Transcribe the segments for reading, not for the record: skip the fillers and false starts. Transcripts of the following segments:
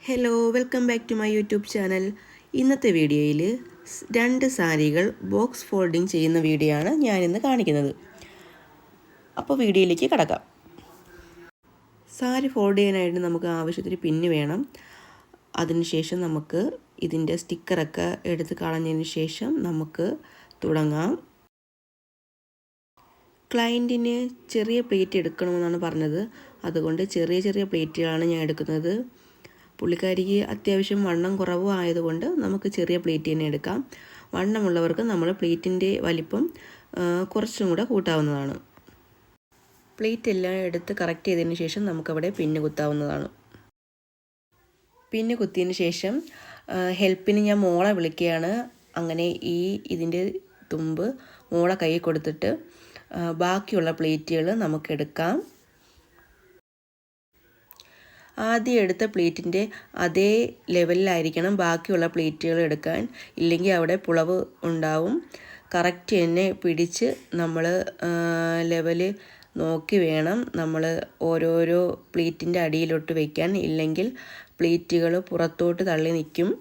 Hello, welcome back to my YouTube channel. ഇന്നത്തെ വീഡിയോയിൽ 2 സാരികൾ ബോക്സ് ഫോൾഡിങ് ചെയ്യുന്ന വീഡിയോ ആണ് ഞാനിന്ന് കാണിക്കുന്നത്. അപ്പോൾ വീഡിയോയിലേക്ക് കടക്കാം. സാരി ഫോൾഡ് ചെയ്യാനായിട്ട് നമുക്ക് ആവശ്യത്തിന് പിന്ന് വേണം. അതിനുശേഷം നമുക്ക് ഇതിൻ്റെ സ്റ്റിക്കറൊക്കെ എടുത്ത് കളഞ്ഞതിന് ശേഷം നമുക്ക് തുടങ്ങാം. ക്ലയൻറ്റിന് ചെറിയ പ്ലേറ്റ് എടുക്കണമെന്നാണ് പറഞ്ഞത്. അതുകൊണ്ട് ചെറിയ ചെറിയ പ്ലേറ്റുകളാണ് ഞാൻ എടുക്കുന്നത്. പുള്ളിക്കാരിക്ക് അത്യാവശ്യം വണ്ണം കുറവും ആയതുകൊണ്ട് നമുക്ക് ചെറിയ പ്ലേറ്റ് തന്നെ എടുക്കാം. വണ്ണമുള്ളവർക്ക് നമ്മൾ പ്ലേറ്റിൻ്റെ വലിപ്പം കുറച്ചും കൂടെ കൂട്ടാവുന്നതാണ്. പ്ലേറ്റ് എല്ലാം എടുത്ത് കറക്റ്റ് ചെയ്തതിന് ശേഷം നമുക്കവിടെ പിന്ന് കുത്താവുന്നതാണ്. പിന്ന് കുത്തിയതിന് ശേഷം ഹെൽപ്പിന് ഞാൻ മോളെ വിളിക്കുകയാണ്. അങ്ങനെ ഇതിൻ്റെ തുമ്പ് മോളെ കൈ കൊടുത്തിട്ട് ബാക്കിയുള്ള പ്ലേറ്റുകൾ നമുക്കെടുക്കാം. ആദ്യം എടുത്ത പ്ലേറ്റിൻ്റെ അതേ ലെവലിലായിരിക്കണം ബാക്കിയുള്ള പ്ലേറ്റുകൾ എടുക്കാൻ, ഇല്ലെങ്കിൽ അവിടെ പുളവ് ഉണ്ടാവും. കറക്റ്റ് തന്നെ പിടിച്ച് നമ്മൾ ലെവല് നോക്കി വേണം നമ്മൾ ഓരോരോ പ്ലേറ്റിൻ്റെ അടിയിലോട്ട് വയ്ക്കാൻ, ഇല്ലെങ്കിൽ പ്ലേറ്റുകൾ പുറത്തോട്ട് തള്ളി നിൽക്കും.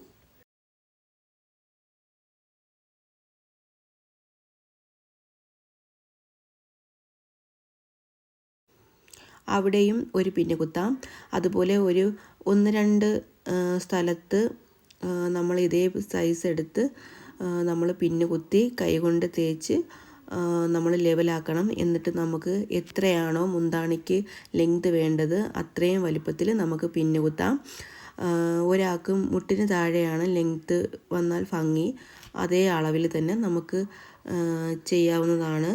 അവിടെയും ഒരു പിന്ന് കുത്താം. അതുപോലെ 1-2 സ്ഥലത്ത് നമ്മൾ ഇതേ സൈസ് എടുത്ത് നമ്മൾ പിന്ന് കുത്തി കൈകൊണ്ട് തേച്ച് നമ്മൾ ലെവലാക്കണം. എന്നിട്ട് നമുക്ക് എത്രയാണോ മുന്താണിക്ക് ലെങ്ത് വേണ്ടത് അത്രയും വലിപ്പത്തിൽ നമുക്ക് പിന്ന് കുത്താം. ഒരാൾക്ക് മുട്ടിന് താഴെയാണ് ലെങ്ത്ത് വന്നാൽ ഭംഗി, അതേ അളവിൽ തന്നെ നമുക്ക് ചെയ്യാവുന്നതാണ്.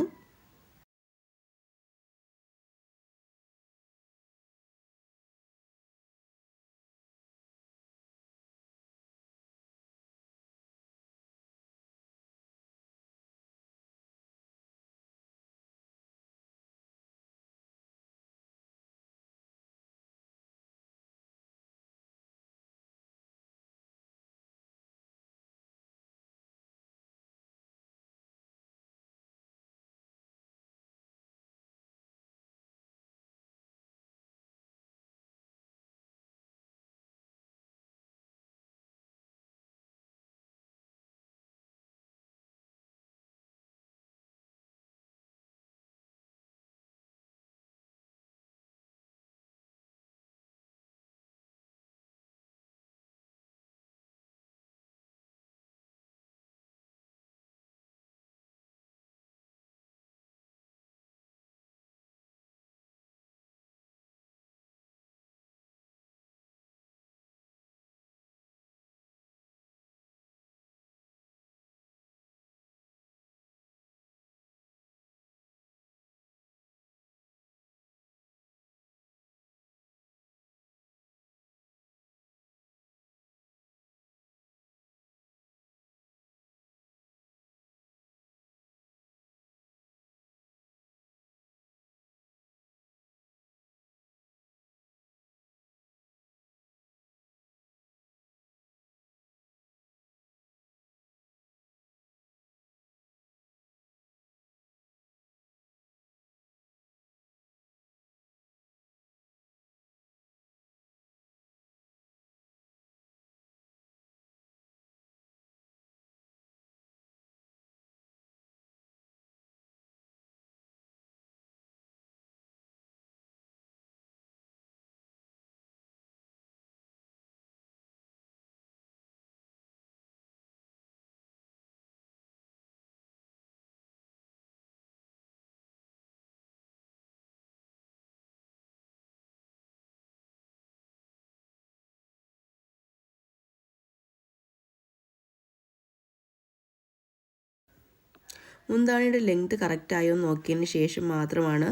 മുന്താണിയുടെ ലെങ്ത് കറക്റ്റായോ നോക്കിയതിന് ശേഷം മാത്രമാണ്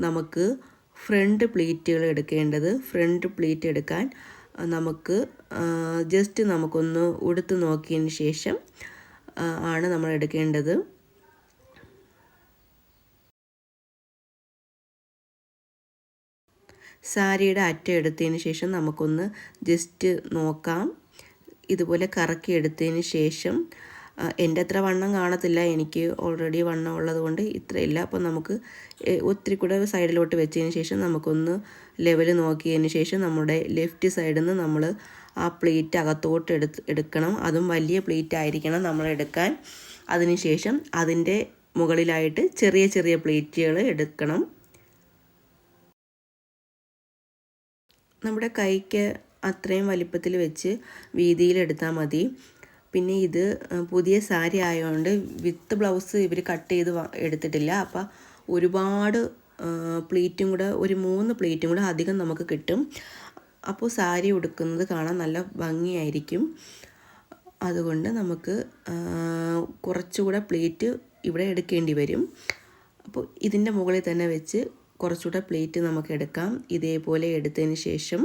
നമുക്ക് ഫ്രണ്ട് പ്ലീറ്റുകൾ എടുക്കേണ്ടത്. ഫ്രണ്ട് പ്ലീറ്റ് എടുക്കാൻ നമുക്ക് ജസ്റ്റ് നമുക്കൊന്ന് ഉടുത്ത് നോക്കിയതിന് ശേഷം ആണ് നമ്മൾ എടുക്കേണ്ടത്. സാരിയുടെ അറ്റം എടുത്തതിന് ശേഷം നമുക്കൊന്ന് ജസ്റ്റ് നോക്കാം. ഇതുപോലെ കറക്കി എടുത്തതിന് ശേഷം എൻ്റെ അത്ര വണ്ണം കാണത്തില്ല, എനിക്ക് ഓൾറെഡി വണ്ണം ഉള്ളത് കൊണ്ട് ഇത്രയില്ല. അപ്പോൾ നമുക്ക് ഒത്തിരി കൂടെ സൈഡിലോട്ട് വെച്ചതിന് ശേഷം നമുക്കൊന്ന് ലെവൽ നോക്കിയതിന് ശേഷം നമ്മുടെ ലെഫ്റ്റ് സൈഡിൽ നിന്ന് നമ്മൾ ആ പ്ലേറ്റ് അകത്തോട്ട് എടുക്കണം. അതും വലിയ പ്ലേറ്റ് ആയിരിക്കണം നമ്മൾ എടുക്കാൻ. അതിനുശേഷം അതിൻ്റെ മുകളിലായിട്ട് ചെറിയ ചെറിയ പ്ലേറ്റുകൾ എടുക്കണം. നമ്മുടെ കൈക്ക് അത്രയും വലിപ്പത്തിൽ വെച്ച് വീതിയിലെടുത്താൽ മതി. പിന്നെ ഇത് പുതിയ സാരി ആയതുകൊണ്ട് വിത്ത് ബ്ലൗസ് ഇവർ കട്ട് ചെയ്ത് എടുത്തിട്ടില്ല. അപ്പോൾ ഒരുപാട് പ്ലേറ്റും കൂടെ, ഒരു 3 പ്ലേറ്റും കൂടെ അധികം നമുക്ക് കിട്ടും. അപ്പോൾ സാരി ഉടുക്കുന്നത് കാണാൻ നല്ല ഭംഗിയായിരിക്കും. അതുകൊണ്ട് നമുക്ക് കുറച്ചുകൂടെ പ്ലേറ്റ് ഇവിടെ എടുക്കേണ്ടി വരും. അപ്പോൾ ഇതിൻ്റെ മുകളിൽ തന്നെ വെച്ച് കുറച്ചുകൂടെ പ്ലേറ്റ് നമുക്ക് എടുക്കാം. ഇതേപോലെ എടുത്തതിന് ശേഷം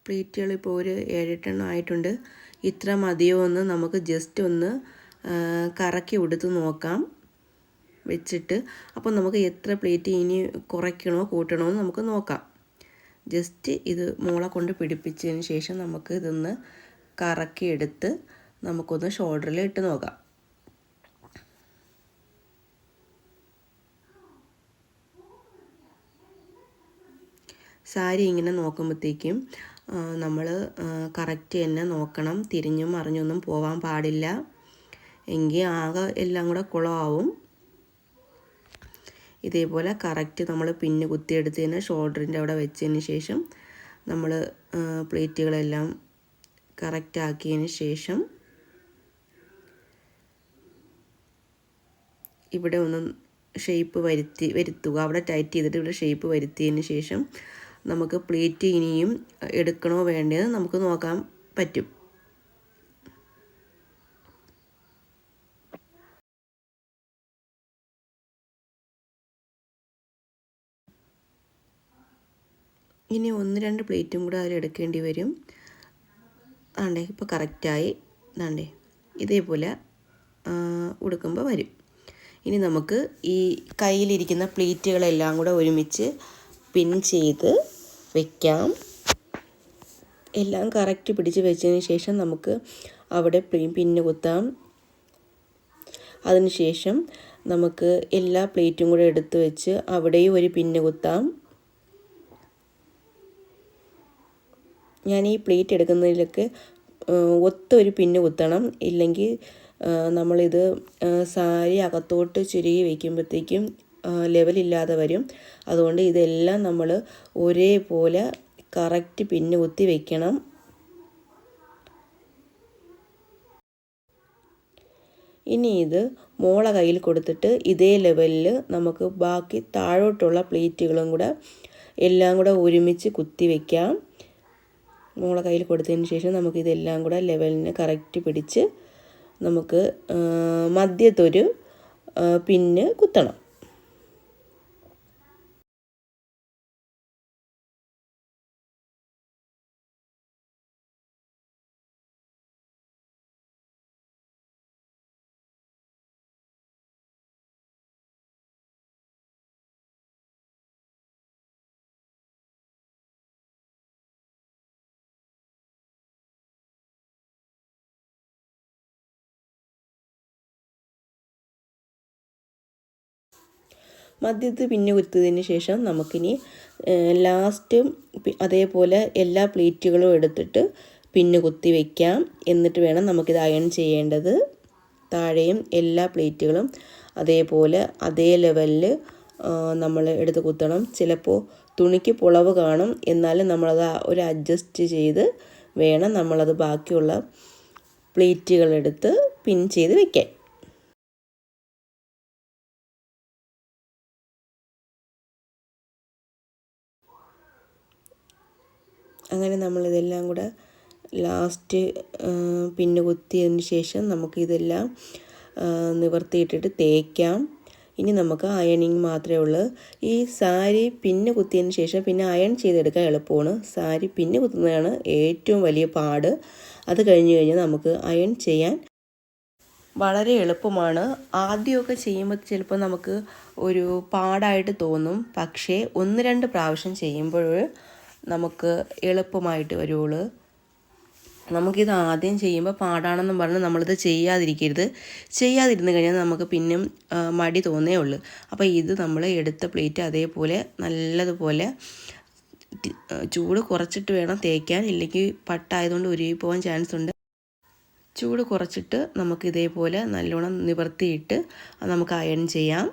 പ്ലേറ്റുകൾ ഇപ്പോൾ ഒരു 7-8 എണ്ണം ആയിട്ടുണ്ട്. ഇത്ര മതിയോ എന്ന് നമുക്ക് ജസ്റ്റ് ഒന്ന് കറക്കി എടുത്ത് നോക്കാം വെച്ചിട്ട്. അപ്പോൾ നമുക്ക് എത്ര പ്ലേറ്റ് ഇനി കുറയ്ക്കണോ കൂട്ടണോ എന്ന് നമുക്ക് നോക്കാം. ജസ്റ്റ് ഇത് മോളെ കൊണ്ട് പിടിപ്പിച്ചതിന് ശേഷം നമുക്ക് ഇതൊന്ന് കറക്കി എടുത്ത് നമുക്കൊന്ന് ഷോൾഡറിൽ ഇട്ട് നോക്കാം. സാരി ഇങ്ങനെ നോക്കുമ്പോഴത്തേക്കും നമ്മൾ കറക്റ്റ് തന്നെ നോക്കണം. തിരിഞ്ഞും മറിഞ്ഞൊന്നും പോവാൻ പാടില്ല, എങ്കിൽ ആകെ എല്ലാം കൂടെ കുളമാവും. ഇതേപോലെ കറക്റ്റ് നമ്മൾ പിന്ന് കുത്തിയെടുത്തതിന് ഷോൾഡറിൻ്റെ അവിടെ വെച്ചതിന് ശേഷം നമ്മൾ പ്ലേറ്റുകളെല്ലാം കറക്റ്റ് ആക്കിയതിന് ശേഷം ഇവിടെ ഒന്ന് ഷേപ്പ് വരുത്തുക. അവിടെ ടൈറ്റ് ചെയ്തിട്ട് ഇവിടെ ഷേപ്പ് വരുത്തിയതിന് ശേഷം നമുക്ക് പ്ലേറ്റ് ഇനിയും എടുക്കണോ വേണ്ടത് നമുക്ക് നോക്കാൻ പറ്റും. ഇനി 1-2 പ്ലേറ്റും കൂടെ അതിൽ എടുക്കേണ്ടി വരും. ആണ്ടേ ഇപ്പോൾ കറക്റ്റായി. ആണ്ടേ ഇതേപോലെ ഉടുക്കുമ്പോൾ വരും. ഇനി നമുക്ക് ഈ കയ്യിലിരിക്കുന്ന പ്ലേറ്റുകളെല്ലാം കൂടെ ഒരുമിച്ച് പിൻ ചെയ്ത് വയ്ക്കാം. എല്ലാം കറക്റ്റ് പിടിച്ച് വെച്ചതിന് ശേഷം നമുക്ക് അവിടെ പിന്ന് കുത്താം. അതിനുശേഷം നമുക്ക് എല്ലാ പ്ലേറ്റും കൂടെ എടുത്ത് വെച്ച് അവിടെയും ഒരു പിന്ന് കുത്താം. ഞാൻ ഈ പ്ലേറ്റ് എടുക്കുന്നതിലൊക്കെ ഒത്തൊരു പിന്ന് കുത്തണം, ഇല്ലെങ്കിൽ നമ്മളിത് സാരി അകത്തോട്ട് ചുരുക്കി വയ്ക്കുമ്പോഴത്തേക്കും ലെവലില്ലാതെ വരും. അതുകൊണ്ട് ഇതെല്ലാം നമ്മൾ ഒരേപോലെ കറക്റ്റ് പിന്ന് കുത്തി വയ്ക്കണം. ഇനി ഇത് മോളെ കയ്യിൽ കൊടുത്തിട്ട് ഇതേ ലെവലിൽ നമുക്ക് ബാക്കി താഴോട്ടുള്ള പ്ലേറ്റുകളും കൂടെ എല്ലാം കൂടെ ഒരുമിച്ച് കുത്തി വയ്ക്കാം. മോളെ കയ്യിൽ കൊടുത്തതിന് ശേഷം നമുക്കിതെല്ലാം കൂടെ ലെവലിന് കറക്റ്റ് പിടിച്ച് നമുക്ക് മധ്യത്തൊരു പിന്ന് കുത്തണം. മധ്യത്ത് പിന്ന് കുത്തിയതിന് ശേഷം നമുക്കിനി ലാസ്റ്റ് അതേപോലെ എല്ലാ പ്ലേറ്റുകളും എടുത്തിട്ട് പിന്ന് കുത്തി വയ്ക്കാം. എന്നിട്ട് വേണം നമുക്കിത് അയൺ ചെയ്യേണ്ടത്. താഴെയും എല്ലാ പ്ലേറ്റുകളും അതേപോലെ അതേ ലെവലിൽ നമ്മൾ എടുത്ത് കുത്തണം. ചിലപ്പോൾ തുണിക്ക് പുളവ് കാണും, എന്നാലും നമ്മളത് ഒരു അഡ്ജസ്റ്റ് ചെയ്ത് വേണം നമ്മളത് ബാക്കിയുള്ള പ്ലേറ്റുകളെടുത്ത് പിൻ ചെയ്ത് വയ്ക്കാൻ. അങ്ങനെ നമ്മളിതെല്ലാം കൂടെ ലാസ്റ്റ് പിന്ന് കുത്തിയതിന് ശേഷം നമുക്കിതെല്ലാം നിവർത്തിയിട്ടിട്ട് തേക്കാം. ഇനി നമുക്ക് അയണിങ് മാത്രമേ ഉള്ളൂ. ഈ സാരി പിന്ന് കുത്തിയതിന് ശേഷം പിന്നെ അയൺ ചെയ്തെടുക്കാൻ എളുപ്പമാണ്. സാരി പിന്ന് കുത്തുന്നതാണ് ഏറ്റവും വലിയ പാട്. അത് കഴിഞ്ഞ് കഴിഞ്ഞാൽ നമുക്ക് അയൺ ചെയ്യാൻ വളരെ എളുപ്പമാണ്. ആദ്യമൊക്കെ ചെയ്യുമ്പോൾ ചിലപ്പോൾ നമുക്ക് ഒരു പാടായിട്ട് തോന്നും. പക്ഷേ 1-2 പ്രാവശ്യം ചെയ്യുമ്പോൾ നമുക്ക് എളുപ്പമായിട്ട് വരുള്ളൂ. നമുക്കിത് ആദ്യം ചെയ്യുമ്പോൾ പാടാണെന്നും പറഞ്ഞ് നമ്മളിത് ചെയ്യാതിരുന്ന് കഴിഞ്ഞാൽ നമുക്ക് പിന്നെയും മടി തോന്നേ ഉള്ളൂ. അപ്പോൾ ഇത് നമ്മൾ എടുത്ത പ്ലേറ്റ് അതേപോലെ നല്ലതുപോലെ ചൂട് കുറച്ചിട്ട് വേണം തേക്കാൻ, ഇല്ലെങ്കിൽ പട്ടായതുകൊണ്ട് ഉരുകി പോകാൻ ചാൻസ് ഉണ്ട്. ചൂട് കുറച്ചിട്ട് നമുക്ക് ഇതേപോലെ നല്ലോണം നിവർത്തിയിട്ട് നമുക്ക് അയൺ ചെയ്യാം.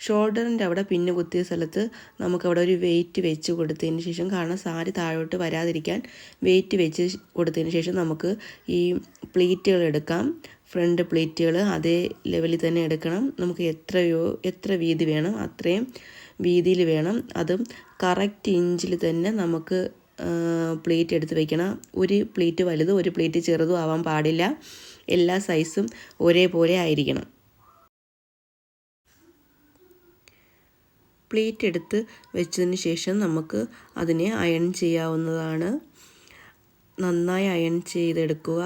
ഷോൾഡറിൻ്റെ അവിടെ പിന്ന് കുത്തിയ സ്ഥലത്ത് നമുക്കവിടെ ഒരു വെയിറ്റ് വെച്ച് കൊടുത്തതിന് ശേഷം, കാരണം സാരി താഴോട്ട് വരാതിരിക്കാൻ വെയിറ്റ് വെച്ച് കൊടുത്തതിന് ശേഷം നമുക്ക് ഈ പ്ലീറ്റുകൾ എടുക്കാം. ഫ്രണ്ട് പ്ലീറ്റുകൾ അതേ ലെവലിൽ തന്നെ എടുക്കണം. നമുക്ക് എത്ര വീതി വേണം അത്രയും വീതിയിൽ വേണം. അതും കറക്റ്റ് ഇഞ്ചിൽ തന്നെ നമുക്ക് പ്ലേറ്റ് എടുത്ത് വയ്ക്കണം. ഒരു പ്ലേറ്റ് വലുതും ഒരു പ്ലേറ്റ് ചെറുതും ആവാൻ പാടില്ല. എല്ലാ സൈസും ഒരേപോലെ ആയിരിക്കണം. പ്ലേറ്റ് എടുത്ത് വെച്ചതിന് ശേഷം നമുക്ക് അതിനെ അയൺ ചെയ്യാവുന്നതാണ്. നന്നായി അയൺ ചെയ്തെടുക്കുക.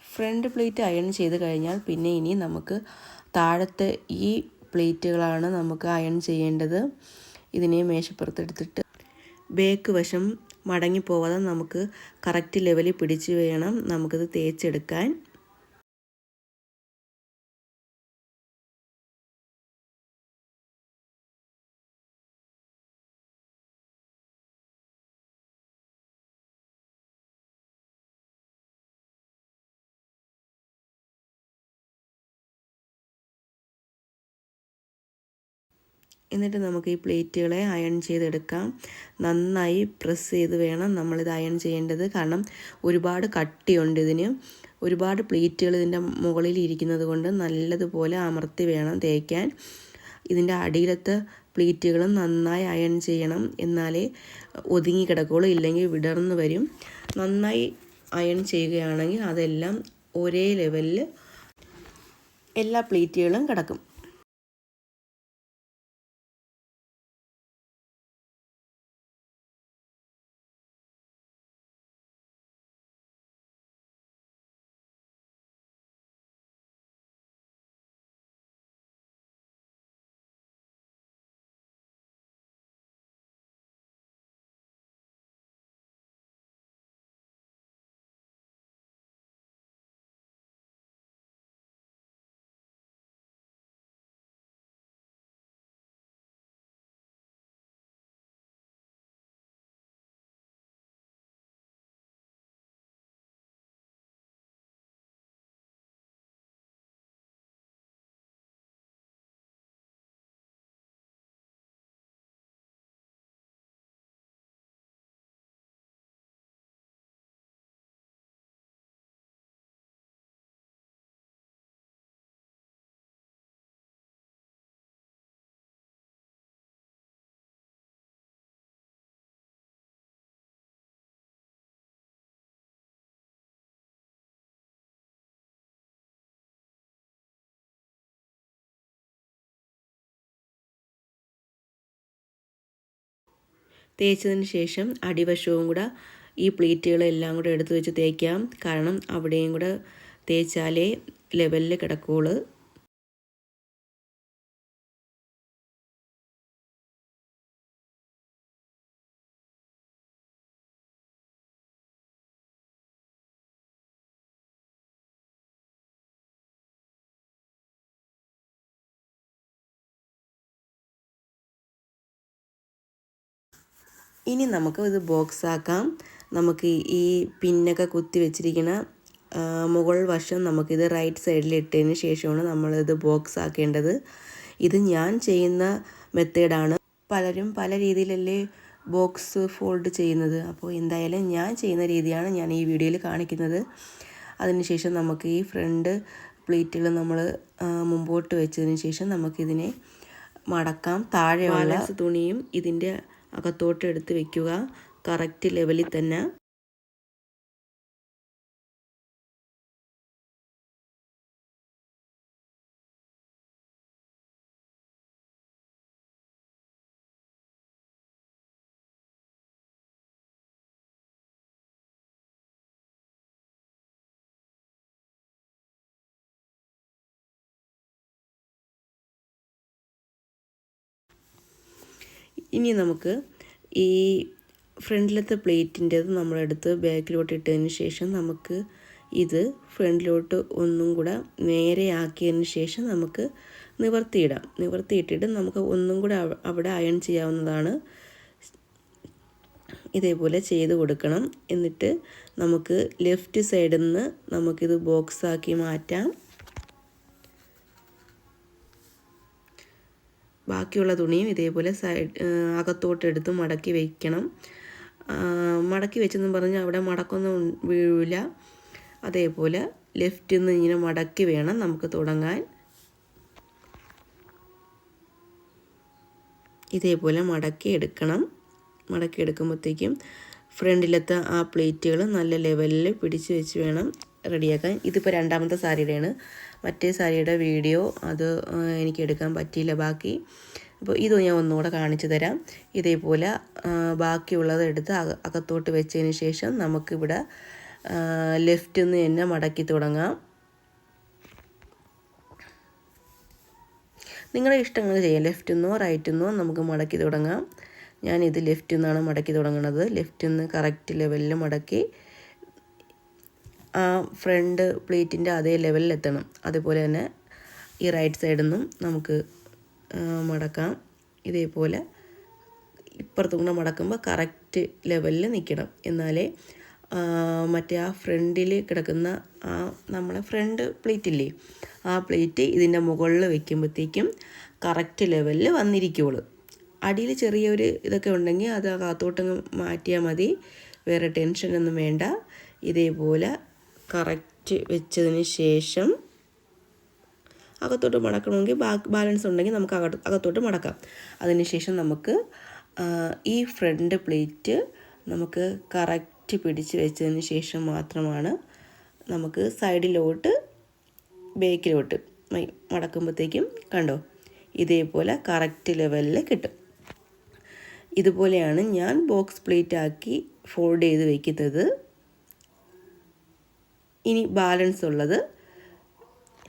ഫ്രണ്ട് പ്ലേറ്റ് അയൺ ചെയ്ത് കഴിഞ്ഞാൽ പിന്നെ ഇനി നമുക്ക് താഴത്തെ ഈ പ്ലേറ്റുകളാണ് നമുക്ക് അയൺ ചെയ്യേണ്ടത്. ഇതിനെ മേശപ്പുറത്തെടുത്തിട്ട് ബേക്ക് വശം മടങ്ങിപ്പോവാതെ നമുക്ക് കറക്റ്റ് ലെവലിൽ പിടിച്ച് വേണം നമുക്കിത് തേച്ചെടുക്കാൻ. എന്നിട്ട് നമുക്ക് ഈ പ്ലേറ്റുകളെ അയൺ ചെയ്തെടുക്കാം. നന്നായി പ്രസ് ചെയ്ത് വേണം നമ്മളിത് അയൺ ചെയ്യേണ്ടത്. കാരണം ഒരുപാട് കട്ടിയുണ്ട് ഇതിന്. ഒരുപാട് പ്ലേറ്റുകൾ ഇതിൻ്റെ മുകളിൽ ഇരിക്കുന്നത് കൊണ്ട് നല്ലതുപോലെ അമർത്തി വേണം തേക്കാൻ. ഇതിൻ്റെ അടിയിലത്തെ പ്ലേറ്റുകളും നന്നായി അയൺ ചെയ്യണം, എന്നാലേ ഒതുങ്ങി കിടക്കുകയുള്ളൂ, ഇല്ലെങ്കിൽ വിടർന്ന് വരും. നന്നായി അയൺ ചെയ്യുകയാണെങ്കിൽ അതെല്ലാം ഒരേ ലെവലിൽ എല്ലാ പ്ലേറ്റുകളും കിടക്കും. തേച്ചതിന് ശേഷം അടിവശവും കൂടെ ഈ പ്ലേറ്റുകളെല്ലാം കൂടെ എടുത്ത് വെച്ച് തേക്കാം. കാരണം അവിടെയും കൂടെ തേച്ചാലേ ലെവലിൽ കിടക്കുകയുള്ളൂ. ഇനി നമുക്ക് ഇത് ബോക്സ് ആക്കാം. നമുക്ക് ഈ പിന്നൊക്കെ കുത്തി വെച്ചിരിക്കുന്ന മുകൾ വശം നമുക്കിത് റൈറ്റ് സൈഡിൽ ഇട്ടതിന് ശേഷമാണ് നമ്മളിത് ബോക്സ് ആക്കേണ്ടത്. ഇത് ഞാൻ ചെയ്യുന്ന മെത്തേഡാണ്. പലരും പല രീതിയിലല്ലേ ബോക്സ് ഫോൾഡ് ചെയ്യുന്നത്. അപ്പോൾ എന്തായാലും ഞാൻ ചെയ്യുന്ന രീതിയാണ് ഞാൻ ഈ വീഡിയോയിൽ കാണിക്കുന്നത്. അതിനുശേഷം നമുക്ക് ഈ ഫ്രണ്ട് പ്ലേറ്റുകൾ നമ്മൾ മുമ്പോട്ട് വെച്ചതിന് ശേഷം നമുക്കിതിനെ മടക്കാം. താഴെയുള്ള തുണിയും ഇതിൻ്റെ അകത്തോട്ട് എടുത്ത് വെക്കുക, കറക്റ്റ് ലെവലിൽ തന്നെ. ഇനി നമുക്ക് ഈ ഫ്രണ്ടിലത്തെ പ്ലേറ്റിൻ്റെത് നമ്മളെടുത്ത് ബാക്കിലോട്ട് ഇട്ടതിന് ശേഷം നമുക്ക് ഇത് ഫ്രണ്ടിലോട്ട് ഒന്നും കൂടെ നേരെയാക്കിയതിന് ശേഷം നമുക്ക് നിവർത്തിയിടാം. നിവർത്തിയിട്ടിട്ട് നമുക്ക് ഒന്നും കൂടെ അവിടെ അയൺ ചെയ്യാവുന്നതാണ്. ഇതേപോലെ ചെയ്ത് കൊടുക്കണം. എന്നിട്ട് നമുക്ക് ലെഫ്റ്റ് സൈഡിൽ നിന്ന് നമുക്കിത് ബോക്സാക്കി മാറ്റാം. ബാക്കിയുള്ള തുണിയും ഇതേപോലെ അകത്തോട്ടെടുത്ത് മടക്കി വയ്ക്കണം. മടക്കി വെച്ചെന്ന് പറഞ്ഞാൽ അവിടെ മടക്കൊന്നും വീഴില്ല. അതേപോലെ ലെഫ്റ്റിൽ നിന്ന് ഇങ്ങനെ മടക്കി വേണം നമുക്ക് തുടങ്ങാൻ. ഇതേപോലെ മടക്കി എടുക്കണം. മടക്കി എടുക്കുമ്പോഴത്തേക്കും ഫ്രണ്ടിലത്തെ ആ പ്ലേറ്റുകൾ നല്ല ലെവലിൽ പിടിച്ച് വെച്ച് വേണം റെഡിയാക്കാൻ. ഇതിപ്പോൾ രണ്ടാമത്തെ സാരിയുടെയാണ്. മറ്റേ സാരിയുടെ വീഡിയോ അത് എനിക്ക് എടുക്കാൻ പറ്റിയില്ല ബാക്കി. അപ്പോൾ ഇത് ഞാൻ ഒന്നുകൂടെ കാണിച്ചു തരാം. ഇതേപോലെ ബാക്കിയുള്ളത് എടുത്ത് അകത്തോട്ട് വെച്ചതിന് ശേഷം നമുക്കിവിടെ ലെഫ്റ്റിൽ നിന്ന് തന്നെ മടക്കി തുടങ്ങാം. നിങ്ങളുടെ ഇഷ്ടങ്ങൾ ചെയ്യാം. ലെഫ്റ്റിൽ നിന്നോ റൈറ്റിൽ നിന്നോ നമുക്ക് മടക്കി തുടങ്ങാം. ഞാനിത് ലെഫ്റ്റിൽ നിന്നാണ് മടക്കി തുടങ്ങുന്നത്. ലെഫ്റ്റിൽ നിന്ന് കറക്റ്റ് ലെവലിൽ മടക്കി ആ ഫ്രണ്ട് പ്ലേറ്റിൻ്റെ അതേ ലെവലിൽ എത്തണം. അതുപോലെ തന്നെ ഈ റൈറ്റ് സൈഡിൽ നിന്നും നമുക്ക് മടക്കാം. ഇതേപോലെ ഇപ്പുറത്തും കൂടെ മടക്കുമ്പോൾ കറക്റ്റ് ലെവലിൽ നിൽക്കണം. എന്നാലേ മറ്റേ ആ ഫ്രണ്ടിൽ കിടക്കുന്ന ആ നമ്മളെ ഫ്രണ്ട് പ്ലേറ്റ് ഇല്ലേ, ആ പ്ലേറ്റ് ഇതിൻ്റെ മുകളിൽ വയ്ക്കുമ്പോഴത്തേക്കും കറക്റ്റ് ലെവലിൽ വന്നിരിക്കുകയുള്ളൂ. അടിയിൽ ചെറിയൊരു ഇതൊക്കെ ഉണ്ടെങ്കിൽ അത് അകത്തോട്ടങ്ങ് മാറ്റിയാൽ മതി, വേറെ ടെൻഷനൊന്നും വേണ്ട. ഇതേപോലെ കറക്റ്റ് വെച്ചതിന് ശേഷം അകത്തോട്ട് മടക്കണമെങ്കിൽ ബാലൻസ് ഉണ്ടെങ്കിൽ നമുക്ക് അകത്തോട്ട് മടക്കാം. അതിന് ശേഷം നമുക്ക് ഈ ഫ്രണ്ട് പ്ലേറ്റ് നമുക്ക് കറക്റ്റ് പിടിച്ച് വെച്ചതിന് ശേഷം മാത്രമാണ് നമുക്ക് സൈഡിലോട്ട് ബേക്കിലോട്ട് മടക്കുമ്പോഴത്തേക്കും കണ്ടോ ഇതേപോലെ കറക്റ്റ് ലെവലിൽ കിട്ടും. ഇതുപോലെയാണ് ഞാൻ ബോക്സ് പ്ലേറ്റ് ആക്കി ഫോൾഡ് ചെയ്ത് വയ്ക്കുന്നത്. ഇനി ബാലൻസ് ഉള്ളത്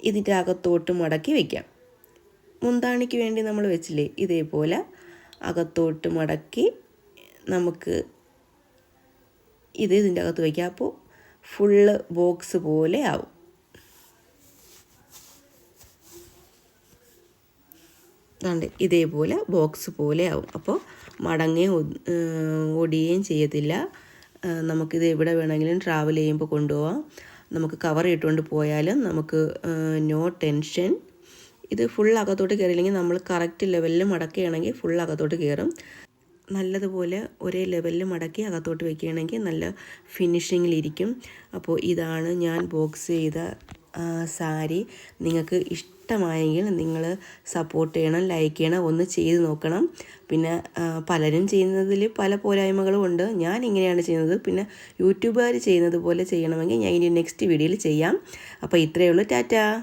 ഇതിൻ്റെ അകത്തോട്ട് മടക്കി വയ്ക്കാം. മുന്താണിക്ക് വേണ്ടി നമ്മൾ വെച്ചില്ലേ, ഇതേപോലെ അകത്തോട്ട് മടക്കി നമുക്ക് ഇതിൻ്റെ അകത്ത് വയ്ക്കാം. അപ്പോൾ ഫുള്ള് ബോക്സ് പോലെ ആവും. ഇതേപോലെ ബോക്സ് പോലെ ആവും. അപ്പോൾ മടങ്ങുകയും ഒടിയുകയും ചെയ്യത്തില്ല. നമുക്കിത് എവിടെ വേണമെങ്കിലും ട്രാവൽ ചെയ്യുമ്പോൾ കൊണ്ടുപോകാം. നമുക്ക് കവർ ഇട്ടുകൊണ്ട് പോയാലും നമുക്ക് നോ ടെൻഷൻ. ഇത് ഫുൾ അകത്തോട്ട് കയറിയില്ലെങ്കിൽ നമ്മൾ കറക്റ്റ് ലെവലിൽ മടക്കുകയാണെങ്കിൽ ഫുൾ അകത്തോട്ട് കയറും. നല്ലതുപോലെ ഒരേ ലെവലിൽ മടക്കി അകത്തോട്ട് വയ്ക്കുകയാണെങ്കിൽ നല്ല ഫിനിഷിങ്ങിലിരിക്കും. അപ്പോൾ ഇതാണ് ഞാൻ ബോക്സ് ചെയ്ത സാരി. നിങ്ങൾക്ക് ഇഷ്ടമായെങ്കിൽ നിങ്ങൾ സപ്പോർട്ട് ചെയ്യണം, ലൈക്ക് ചെയ്യണം, ഒന്ന് ചെയ്ത് നോക്കണം. പിന്നെ പലരും ചെയ്യുന്നതിൽ പല പോരായ്മകളും ഉണ്ട്. ഞാൻ ഇങ്ങനെയാണ് ചെയ്യുന്നത്. പിന്നെ യൂട്യൂബുകാർ ചെയ്യുന്നത് പോലെ ചെയ്യണമെങ്കിൽ ഞാൻ ഇനി നെക്സ്റ്റ് വീഡിയോയിൽ ചെയ്യാം. അപ്പോൾ ഇത്രയേ ഉള്ളൂ. ടാറ്റാ.